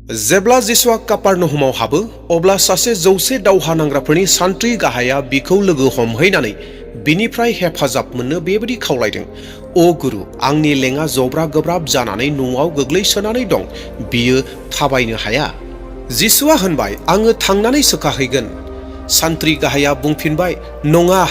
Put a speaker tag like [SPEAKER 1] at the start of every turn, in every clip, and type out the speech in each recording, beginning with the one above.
[SPEAKER 1] जेब्ला जिसुआ कापार्नहुमाव हाबो अब्ला सासे 100 दावहा नांग्राफोरनि सान्थ्रि गाहाया बिखौ लोगो हमहैनानै बिनिफ्राय हेफाजाब मोननो बेबायदि खावलायदों। ओ गुरु, आंनि लेङा जब्रा गोब्राब जानानै न'आव गोग्लैसोनानै दं, बियो थाबायनो हाया। जिसुआ होनबाय, आङो थांनानै सोखाहैगोन। सान्थ्रि गाहाया बुंफिनबाय, नङा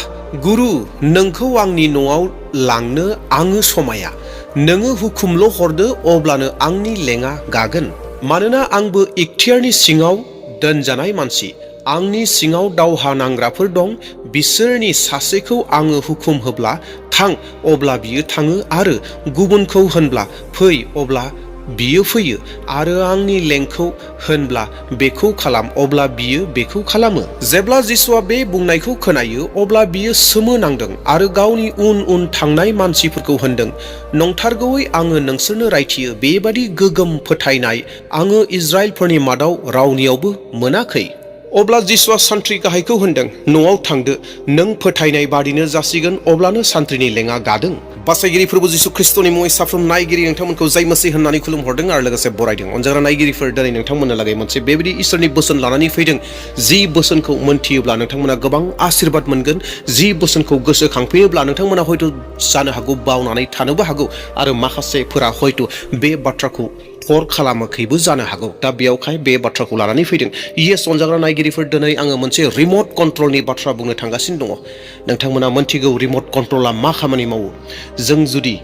[SPEAKER 1] गुरु, नोंखौ आंनि न'आव लांनो आङो समाया। नोङो हुकुमल' हरदो, अब्लानो आंनि लेङा गागोन। मानोना आंबो इख्तियारनि सिङाव दोनजानाय मानसि। आंनि सिङाव दावहा नांग्राफोर दं। बिसोरनि सासेखौ आङो हुकुम होब्ला थां, अब्ला बियो थाङो, आरो गुबुनखौ होनब्ला फै, अब्ला बियो फैयो, आरो आंनि लेंखौ होनब्ला बेखौ खालाम, अब्ला बियो बेखौ खालामो। जेब्ला जिसुआ बे बुंनायखौ खोनायो अब्ला बियो सोमोनांदों आरो गावनि उन उन थांनाय मानसिफोरखौ होनदों, नंथारगौयै आङो नोंसोरनो रायथियो, बेबादि गोगोम फोथायनाय आङो इजराइलफोरनि मादाव रावनियावबो मोनाखै। अब्ला जिसुआ सान्थ्रि गाहायखौ होनदों, न'आव थांदो, नों फोथायनाय बादिनो जासिगोन। अब्लानो सान्थ्रिनि लेङा गादों। बासायगिरि फोरबो जिसु ख्रिस्टनि मुङै साफ्रोम नायगिरि नोंथांमोनखौ जाय मसीह होननानै खुलुमहरदों आरो लोगोसे बरायदों। अनजाग्रा नायगिरिफोर, दिनै नोंथांमोननो लागै मोनसे बेबायदि इसोरनि बोसोन लानानै फैदों। जि बोसोनखौ मोनथियोब्ला नोंथांमोना गोबां आशीर्बाद मोनगोन। जि बोसोनखौ गोसोखांफैयोब्ला नोंथांमोना हयथ' जानो हागौ बावनानै थानोबो हागौ, आरो माखासेफोरा हयथ' बे बाथ्राखौ हर खालामाखैबो जानो हागौ। दा बेयावखाय बे बाथ्राखौ लानानै फैदों। येस अनजाग्रा नायगिरिफोर, दिनै आङो मोनसे रिमट कन्ट्रलनि बाथ्रा बुंनो थांगासिनो दङ। नोंथांमोना मोनथिगौ रिमट कन्ट्रला मा खामानि मावो। जों जुदि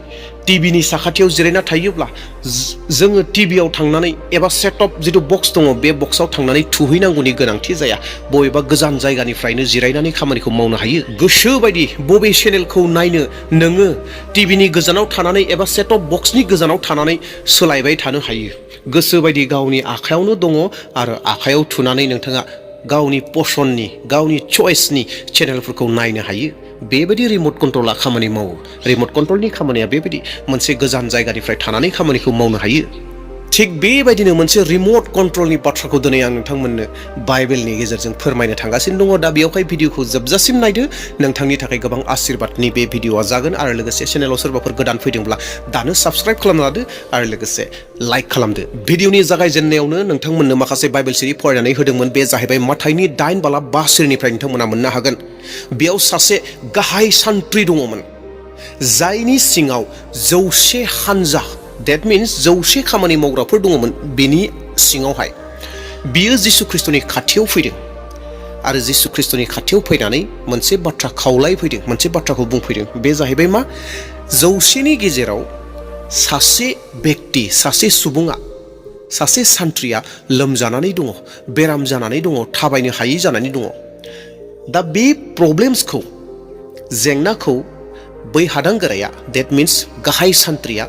[SPEAKER 1] टिभिनि साखाथियाव जिरायना थायोब्ला जोङो टिभियाव थांनानै एबा सेटअप जिथु बक्स दङ, बे बक्सआव थांनानै थुहैनांगौनि गोनांथि जाया। बबेबा गोजान जायगानिफ्रायनो जिरायनानै खामानिखौ मावनो हायो। गोसो बायदि बबे चेनेलखौ नायनो नोङो टिभिनि गोजानाव थानानै एबा सेटअप बक्सनि गोजानाव थानानै सोलायबाय थानो हायो। गोसो बायदि गावनि आखायावनो दङ, आरो आखायाव थुनानै नोंथाङा गावनि पसननि, गावनि चइसनि चेनेलफोरखौ नायनो हायो। बेबायदि रिमट कन्ट्रला खामानि मावो। रिमट कन्ट्रलनि खामानिया बेबायदि मोनसे गोजान जायगानिफ्राय थानानै खामानिखौ मावनो हायो। थिग बेबायदिनो मोनसे रिमट कन्ट्रलनि बाथ्राखौ दिनै आं नोंथांमोननो बाइबेलनि गेजेरजों फोरमायनो थांगासिनो दङ। दा बेयावहाय भिडिअखौ जोबजासिम नायदो। नोंथांनि थाखाय गोबां आशीर्बादनि बे भिडिअआ जागोन। आरो लोगोसे चेनेलाव सोरबाफोर गोदान फैदोंब्ला दानो साबस्क्राइब खालामना लादो, आरो लोगोसे लाइक खालामदो। भिडिअनि जागायजेननायावनो नोंथांमोननो माखासे बाइबेल सिरि फरायनानै होदोंमोन। बे जाहैबाय माथाइनि 8:12 नोंथांमोना मोननो हागोन। बेयाव सासे गाहाय सान्थ्रि दङमोन, जायनि सिङाव 100 हानजा, डेट मिन्स 100 खामानि मावग्राफोर दङमोन। बिनि सिङावहाय बियो जिसु ख्रिस्टनि खाथियाव फैदों, आरो जिसु ख्रिस्टनि खाथियाव फैनानै मोनसे बाथ्रा खावलाय फैदों, मोनसे बाथ्राखौ बुंफैदों। बे जाहैबाय मा, 100नि गेजेराव सासे बेक्ति, सासे सुबुङा, सासे सान्थ्रिया लोमजानानै दङ, बेराम जानानै दङ, थाबायनो हायै जानानै दङ। दा बे प्रब्लेम्सखौ, जेंनाखौ बै हादांगोराया, डेट मिन्स गाहाय सान्थ्रिया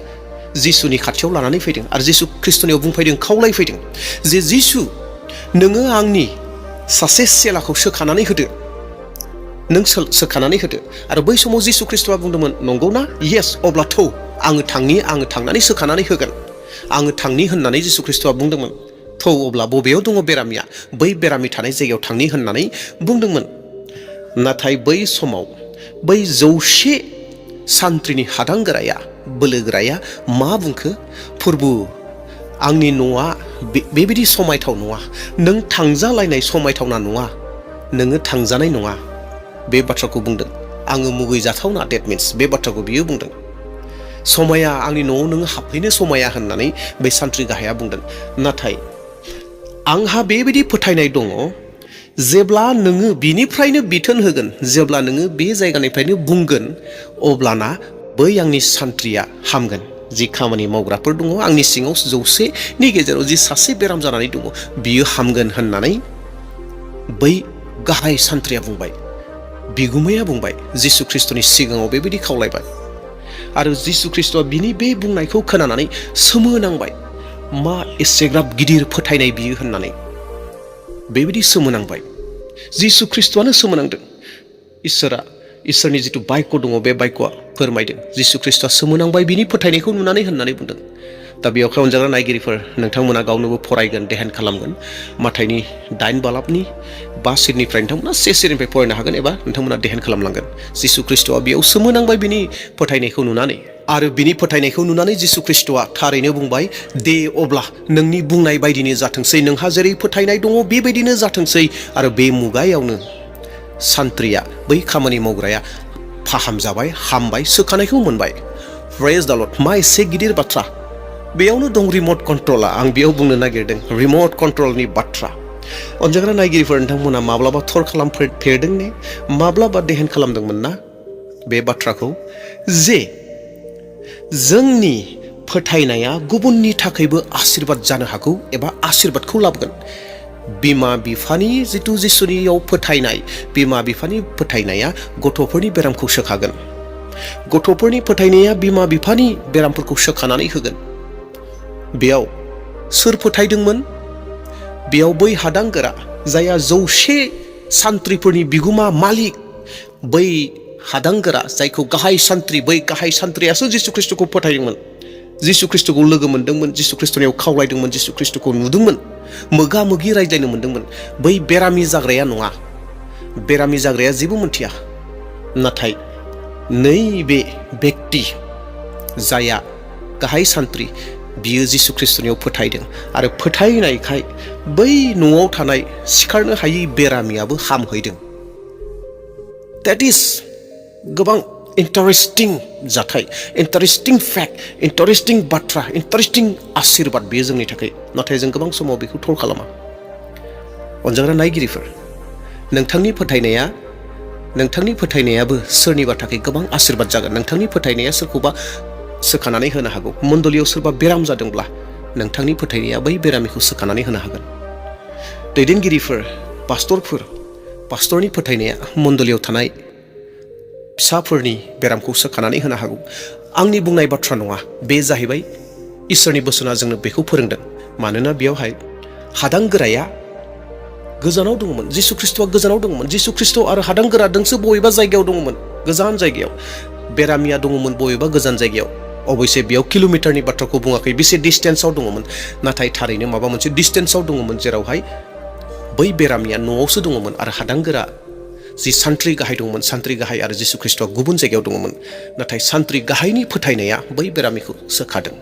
[SPEAKER 1] जिसुनि खाथियाव लानानै फैदों, आरो जिसु ख्रिस्टनियाव बुंफैदों, खावलायफैदों जे जिसु, नोङो आंनि सासे सेलाखौ सोखानानै होदो, नों सोखानानै होदो। आरो बै समाव जिसु ख्रिस्टआ बुंदोंमोन, नंगौना? येस, अब्ला थौ, आङो थांनानै सोखानानै होगोन। आङो थांनि होननानै जिसु ख्रिस्टआ बुंदोंमोन। थौ, अब्ला बबेयाव दङ बेरामिया, बै बेरामि थानाय जायगायाव थांनि होननानै बुंदोंमोन। नाथाय बै समाव बै 100 सान्थ्रिनि हादांगोराया, बोलोगोराया मा बुंखो? प्रभु, आंनि न'आ बेबायदि समायथाव नङा, नों थांजालायनाय समायथावना नङा, नोङो थांजानाय नङा। बे बाथ्राखौ बुंदों। आङो मुगैजाथावना, डेट मिन्स बे बाथ्राखौ बियो बुंदों। समाया, आंनि न'आव नोङो हाबफैनो समाया होननानै बे सान्थ्रि गाहाया बुंदों। नाथाय आंहा बेबायदि फोथायनाय दङ, जेब्ला नोङो बिनिफ्रायनो बिथोन होगोन, जेब्ला नोङो बे जायगानिफ्रायनो बुंगोन, अब्लाना बै आंनि सान्थ्रिया हामगोन। जि खामानि मावग्राफोर दङ आंनि सिङाव, 100नि गेजेराव जि सासे बेराम जानानै दङ, बियो हामगोन होननानै बै गाहाय सान्थ्रिया बुंबाय। बिगुमाया बुंबाय, जिसु ख्रिस्टनि सिगाङाव बेबायदि खावलायबाय। आरो जिसु ख्रिस्टआ बिनि बे बुंनायखौ खोनानानै सोमोनांबाय। मा एसेग्राब गिदिर फोथायनाय बियो होननानै बेबायदि सोमोनांबाय। जिसु ख्रिस्टआनो सोमोनांदों। इसोरनि जिथु बाक्य दङ, बे बाक्यआ फोरमायदों। जिसु ख्रिस्टआ सोमोनांबाय बिनि फोथायनायखौ नुनानै होननानै बुंदों। दा बेयावहाय अनजाग्रा नायगिरिफोर, नोंथांमोना गावनोबो फरायगोन, देहान खालामगोन। माथाइनि 8:5 नोंथांमोना 1 सिरिनिफ्राय फरायनो हागोन, एबा नोंथांमोना देहान खालामलांगोन। जिसु ख्रिस्टआ बेयाव सोमोनांबाय बिनि फोथायनायखौ नुनानै। आरो बिनि फोथायनायखौ नुनानै जिसु ख्रीष्टआ थारैनो बुंबाय, दे अब्ला नोंनि बुंनाय बायदिनो जाथोंसै, नोंहा जेरै फोथायनाय दङ बेबायदिनो जाथोंसै। आरो बे मुगायावनो सान्थ्रिया, बै खामानि मावग्राया फाहामजाबाय, हामबाय, सोखानायखौ मोनबाय। प्रेज द लर्ड। मा एसे गिदिर बाथ्रा। बेयावनो दं रिमट कन्ट्रला। आं बेयाव बुंनो नागिरदों रिमट कन्ट्रलनि बाथ्रा। अनजाग्रा नायगिरिफोर, नोंथांमोना माब्लाबा थर खालामफेरदों ने? माब्लाबा देहेन खालामदोंमोन ना बे बाथ्राखौ, जे जोंनि फोथायनाया गुबुननि थाखायबो आशीर्बाद जानो हागौ एबा आशीर्बादखौ लाबोगोन। बिमा बिफानि जिथु जिसुनियाव फोथायनाय, बिमा बिफानि फोथायनाया गथ'फोरनि बेरामखौ सोखागोन। गथ'फोरनि फोथायनाया बिमा बिफानि बेरामफोरखौ सोखानानै होगोन। बेयाव सोर फोथायदोंमोन? बेयाव बै हादांगोरा, जायहा 100 सान्थ्रिफोरनि बिगुमा मालिक, बै हादांगोरा जायखौ गाहाय सान्थ्रि, बै गाहाय सान्थ्रियासो जिसु ख्रीष्टखौ फोथायदोंमोन, जिसु ख्रीष्टखौ लोगो मोनदोंमोन, जिसु ख्रीष्टनियाव खावलायदोंमोन, जिसु ख्रीष्टखौ नुदोंमोन, मोगा मोगि रायज्लायनो मोनदोंमोन। बै बेरामि जाग्राया नङा। बेरामि जाग्राया जेबो मोनथिया। नाथाय नैबे बेक्ति जायहा गाहाय सान्थ्रि, बियो जिसु ख्रीष्टनियाव फोथायदों। आरो फोथायनायखाय बै न'आव थानाय सिखारनो हायै बेरामियाबो हामहैदों। That is गोबां इन्टारेस्टिं जाथाय, इन्टारेस्टिं फेक्ट, इन्टारेस्टिं बाथ्रा, इन्टारेस्टिं आशीर्बाद बेयो जोंनि थाखाय। नाथाय जों गोबां समाव बेखौ थर खालामा। अनजाग्रा नायगिरिफोर, नोंथांनि फोथायनायाबो सोरनिबा थाखाय गोबां आशीर्बाद जागोन। नोंथांनि फोथायनाया सोरखौबा सोखानानै होनो हागौ। मण्डलियाव सोरबा बेराम जादोंब्ला नोंथांनि फोथायनाया बै बेरामिखौ सोखानानै होनो हागोन। दैदेनगिरिफोर, पास्टरनि फोथायनाया मण्डलियाव थानाय फिसाफोरनि बेरामखौ सोखानानै होनो हागौ। आंनि बुंनाय बाथ्रा नङा, बे जाहैबाय इसोरनि बोसोना जोंनो बेखौ फोरोंदों। मानोना बेयावहाय हादांगोराया गोजानाव दङमोन, जिसु ख्रीष्टआ गोजानाव दङमोन। जिसु ख्रीष्ट आरो हादांगोरादोंसो बबेबा जायगायाव दङमोन, गोजान जायगायाव। बेरामिया दङमोन बबेबा गोजान जायगायाव। अबयसे बेयाव किल'मिटारनि बाथ्राखौ बुङाखै, बेसे डिस्टेन्सआव दङमोन। नाथाय थारैनो माबा मोनसे डिस्टेन्सआव दङमोन, जेरावहाय बै बेरामिया न'आवसो दङमोन आरो हादांगोरा जि सान्थ्रि गाहाय दंमोन, सान्थ्रि गाहाय आरो जिसु ख्रीष्टआ गुबुन जायगायाव दङमोन। नाथाय सान्थ्रि गाहायनि फोथायनाया बै बेरामिखौ सोखादों।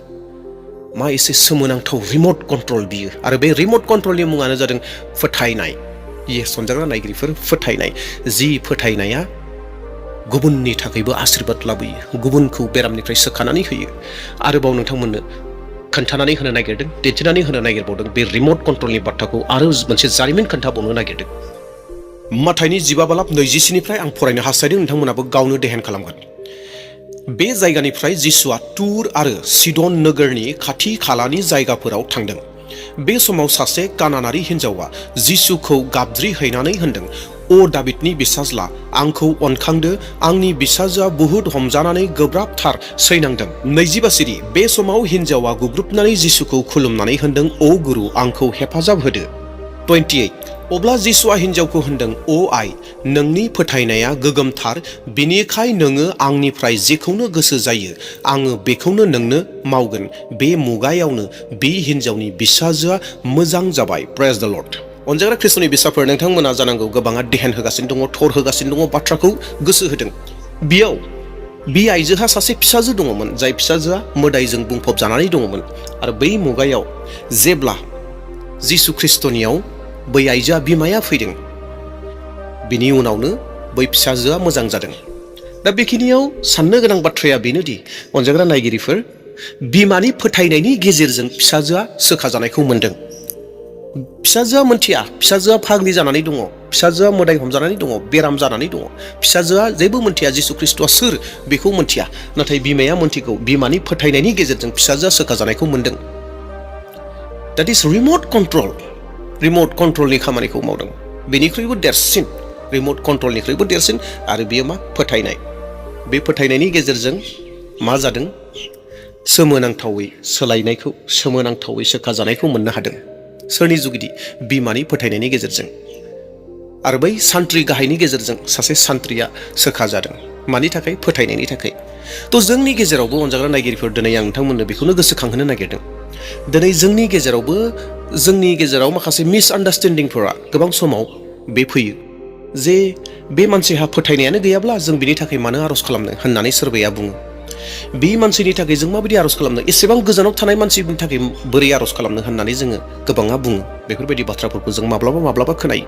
[SPEAKER 1] मा एसे सोमोनांथाव रिमट कन्ट्रल बियो। आरो बे रिमट कन्ट्रलनि मुङानो जादों फोथायनाय। सनजाग्रा नायगिरिफोर, फोथायनाय। जि फोथायनाया गुबुननि थाखायबो आशीर्बाद लाबोयो, गुबुनखौ बेरामनिफ्राय सोखानानै होयो। आरोबाव नोंथांमोननो खोन्थानानै होनो नागिरदों, दिन्थिनानै होनो नागिरबावदों बे रिमट कन्ट्रलनि बाथ्राखौ। आरो मोनसे जारिमिन खोन्थाबावनो नागिरदों। माथाइनि 15:27 आं फरायनो हास्थायदों, नोंथांमोनाबो गावनो देहेन खालामगोन। बे जायगानिफ्राय जिसुआ तुर आरो सिदन नोगोरनि खाथि खालानि जायगाफोराव थांदों। बे समाव सासे कानानारि हिन्जावा जिसुखौ गाबज्रिहैनानै होनदों, अ दाबिदनि बिसाज्ला, आंखौ अनखांदो, आंनि बिसाजोआ बुहुद हमजानानै गोब्राबथार सैनांदों। 22 सिरि। बे समाव हिन्जावा गुग्रुबनानै जिसुखौ खुलुमनानै होनदों, अ गुरु, आंखौ हेफाजाब होदो। 28। अब्ला जिसुआ हिन्जावखौ होनदों, अ आइ, नोंनि फोथायनाया गोगोमथार, बिनिखाय नोङो आंनिफ्राय जेखौनो गोसो जायो आङो बेखौनो नोंनो मावगोन। बे मुगायावनो बे हिन्जावनि बिसाजोआ मोजां जाबाय। प्रेज द लर्ड। अनजाग्रा ख्रीष्टनि बिसाफोर, नोंथांमोना जानांगौ गोबाङा देहेन होगासिनो दङ, थर होगासिनो दङ, बाथ्राखौ गोसो होदों। बेयाव बे आइजोहा सासे फिसाजो दङमोन, जाय फिसाजोआ मोदायजों बुंफब जानानै दङमोन। आरो बै मुगायाव जेब्ला जिसु ख्रीष्टनियाव बै आइजोआ, बिमाया फैदों, बिनि उनावनो बै फिसाजोआ मोजां जादों। दा बेखिनियाव साननो गोनां बाथ्राया बेनोदि, अनजाग्रा नायगिरिफोर, बिमानि फोथायनायनि गेजेरजों फिसाजोआ सोखाजानायखौ मोनदों। फिसाजोआ मोनथिया, फिसाजोआ फाग्लि जानानै दङ, फिसाजोआ मोदाय हमजानानै दङ, बेराम जानानै दङ। फिसाजोआ जेबो मोनथिया जिसु ख्रीष्टआ सोर बेखौ मोनथिया। नाथाय बिमाया मोनथिगौ, बिमानि फोथायनायनि गेजेरजों फिसाजोआ सोखाजानायखौ मोनदों। That is remote control. रिमट कन्ट्रलनि खामानिखौ मावदों। बेनिख्रुइबो देरसिन, रिमट कन्ट्रलनिख्रुइबो देरसिन। आरो बेयो मा? फोथायनाय। बे फोथायनायनि गेजेरजों मा जादों? सोमोनांथावै सोलायनायखौ, सोमोनांथावै सोखाजानायखौ मोननो हादों। सोरनि जुगिदि? बिमानि फोथायनायनि गेजेरजों। आरो बै सान्थ्रि गाहायनि गेजेरजों सासे सान्थ्रिया सोखाजादों। मानि थाखाय? फोथायनायनि थाखाय। थ' जोंनि गेजेरावबो अनजाग्रा नायगिरिफोर, दिनै आं नोंथांमोननो बेखौनो गोसोखांहोनो नागिरदों। दिनै जोंनि गेजेराव माखासे मिसआन्डारस्टेन्डिंफोरा गोबां समाव बे फैयो, जे बे मानसिहा फोथायनायानो गैयाब्ला जों बिनि थाखाय मानो आर'ज खालामनो होननानै सोरबाया बुङो। बे मानसिनि थाखाय जों माबायदि आर'ज खालामनो, एसेबां गोजानाव थानाय मानसिनि थाखाय बोरै आर'ज खालामनो होननानै जोङो गोबाङा बुङो। बेफोरबायदि बाथ्राफोरखौ जों माब्लाबा खोनायो।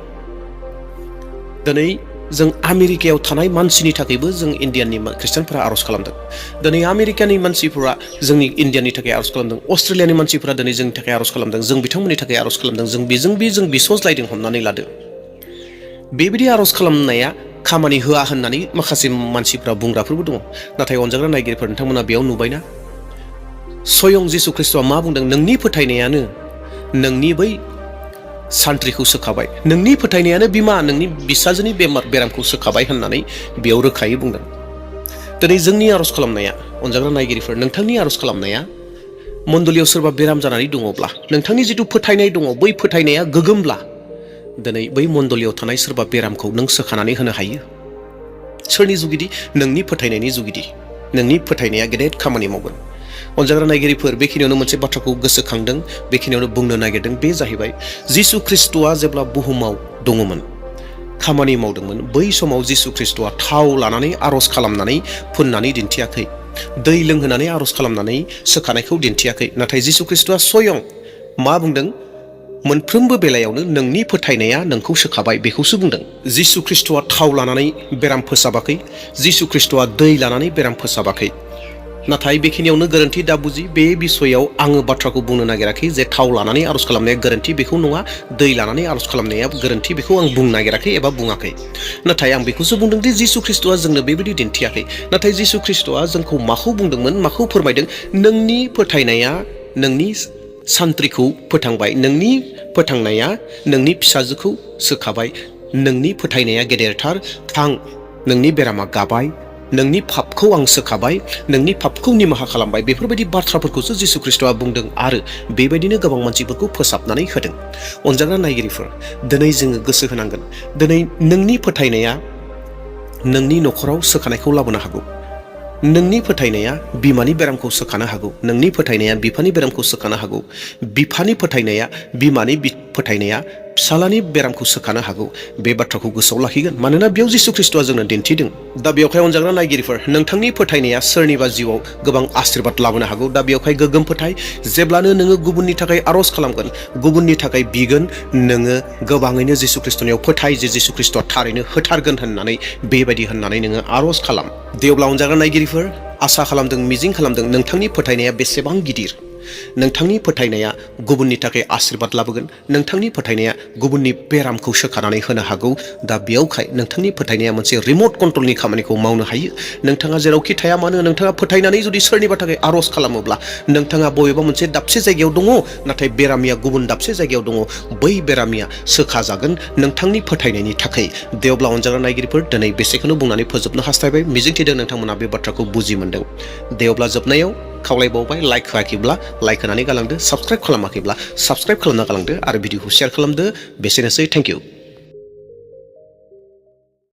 [SPEAKER 1] दिनै जों आमेरिकायाव थानाय मानसिनि थाखायबो जों इण्डियाननि ख्रिस्टानफोरा आर'ज खालामदों। दिनै आमेरिकानि मानसिफोरा जोंनि इण्डियानि थाखाय आर'ज खालामदों। अस्ट्रेलियानि मानसिफोरा दिनै जोंनि थाखाय आर'ज खालामदों। जों बिथांमोननि थाखाय आर'ज खालामदों। जों बिस'ज्लायदों हमनानै लादो। बेबायदि आर'ज खालामनाया खामानि होआ होननानै माखासे मानसिफ्रा बुंग्राफोरबो दङ। नाथाय अनजाग्रा नायगिरिफोर, नोंथांमोना बेयाव नुबायना स्वयं जिसु ख्रिस्ट'आ मा बुंदों? नोंनि फोथायनायानो नोंनि बै सान्थ्रिखौ सोखाबाय, नोंनि फोथायनायानो बिमा नोंनि बिसाजोनि बेरामखौ सोखाबाय होननानै बेयाव रोखायै बुंदों। दिनै जोंनि आर'ज खालामनाया, अनजाग्रा नायगिरिफोर, नोंथांनि आर'ज खालामनाया मण्डलियाव सोरबा बेराम जानानै दङब्ला, नोंथांनि जिथु फोथायनाय दङ, बै फोथायनाया गोगोमब्ला दिनै बै मण्डलियाव थानाय सोरबा बेरामखौ नों सोखानानै होनो हायो। सोरनि जुगिदि? नोंनि फोथायनायनि जुगिदि। नोंनि फोथायनाया गेदेर खामानि मावगोन। अनजाग्रा नायगिरिफोर, बेखिनियावनो मोनसे बाथ्राखौ गोसोखांदों, बेखिनियावनो बुंनो नागिरदों। बे जाहैबाय जिसु ख्रिस्ट'आ जेब्ला बुहुमाव दङमोन, खामानि मावदोंमोन, बै समाव जिसु ख्रिस्ट'आ थाव लानानै आर'ज खालामनानै फुननानै दिन्थियाखै। दै लोंहोनानै आर'ज खालामनानै सोखानायखौ दिन्थियाखै। नाथाय जिसु ख्रिस्ट'आ स्वयं मा बुंदों? मोनफ्रोमबो बेलायावनो नोंनि फोथायनाया नोंखौ सोखाबाय, बेखौसो बुंदों। जिसु ख्रिस्ट'आ थाव लानानै बेराम फोसाबाखै। जिसु ख्रिस्ट'आ दै लानानै बेराम फोसाबाखै। नाथाय बेखिनियावनो गोरोन्थि दा बुजि, बे बिसयाव आङो बाथ्राखौ बुंनो नागिराखै जे थाव लानानै आर'ज खालामनाया गोरोन्थि, बेखौ नङा। दै लानानै आर'ज खालामनाया गोरोन्थि, बेखौ आं बुंनो नागिराखै एबा बुङाखै। नाथाय आं बेखौसो बुंदों दि जिसु ख्रिस्ट'आ जोंनो बेबायदि दिन्थियाखै। नाथाय जिसु ख्रिस्ट'आ जोंखौ माखौ बुंदोंमोन, माखौ फोरमायदों? नोंनि फोथायनाया नोंनि सान्थ्रिखौ फोथांबाय, नोंनि फोथांनाया नोंनि फिसाजोखौ सोखाबाय, नोंनि फोथायनाया गेदेरथार, थां, नोंनि बेरामा गाबाय, नोंनि पापखौ आं सोखाबाय, नोंनि पापखौ निमाहा खालामबाय। बेफोरबायदि बाथ्राफोरखौसो जिसु ख्रिस्ट'आ बुंदों आरो बेबायदिनो गोबां मानसिफोरखौ फोसाबनानै होदों। अनजाग्रा नायगिरिफोर, दिनै जोङो गोसो होनांगोन। दिनै नोंनि फोथायनाया नोंनि न'खराव सोखानायखौ लाबोनो हागौ। नोंनि फोथायनाया बिमानि बेरामखौ सोखानो हागौ। नोंनि फोथायनाया बिफानि बेरामखौ सोखानो हागौ। बिफानि फोथायनाया, बिमानि फोथायनाया फिसालानि बेरामखौ सोखानो हागौ। बे बाथ्राखौ गोसोआव लाखिगोन, मानोना बेयाव जिसु ख्रिस्ट'आ जोंनो दिन्थिदों। दा बेवहाय अनजाग्रा नायगिरिफोर, नोंथांनि फोथायनाया सोरनिबा जिउआव गोबां आशीर्बाद लाबोनो हागौ। दा बेवहाय गोग्गोम फोथाय, जेब्लानो नोङो गुबुननि थाखाय आर'ज खालामगोन, गुबुननि थाखाय बिगोन, नोङो गोबाङैनो जिसु ख्रिस्ट'नियाव फोथाय जे जिसु ख्रिस्ट'आ थारैनो होथारगोन होननानै, बेबायदि होननानै नोङो आर'ज खालाम। दे अब्ला अनजाग्रा नायगिरिफोर, आसा खालामदों, मिजिं खालामदों नोंथांनि फोथायनाया बेसेबां गिदिर। नोंथांनि फोथायनाया गुबुननि थाखाय आशीर्बाद लाबोगोन। नोंथांनि फोथायनाया गुबुननि बेरामखौ सोखानानै होनो हागौ। दा बेयावखाय नोंथांनि फोथायनाया मोनसे रिमट कन्ट्रलनि खामानिखौ मावनो हायो। नोंथाङा जेरावखि थाया मानो, नोंथाङा फोथायनानै जुदि सोरनिबा थाखाय आर'ज खालामोब्ला, नोंथाङा बबेबा मोनसे दाबसे जायगायाव दङ, नाथाय बेरामिया गुबुन दाबसे जायगायाव दङ, बै बेरामिया सोखाजागोन नोंथांनि फोथायनायनि थाखाय। दे अब्ला अनजाग्रा नायगिरिफोर, दिनै बेसेखौनो बुंनानै फोजोबनो हास्थायबाय। मिजिंथिदों नोंथांमोना बे बाथ्राखौ बुजि मोनदों। दे अब्ला जोबनायाव खावलायबावबाय, लाइक होआखैब्ला लाइक होनानै गालांदो, साबस्क्राइब खालामाखैब्ला साबस्क्राइब खालामना गालांदो आरो भिडिअखौ शेयार खालामदो। बेसेनोसै, थेंक इउ।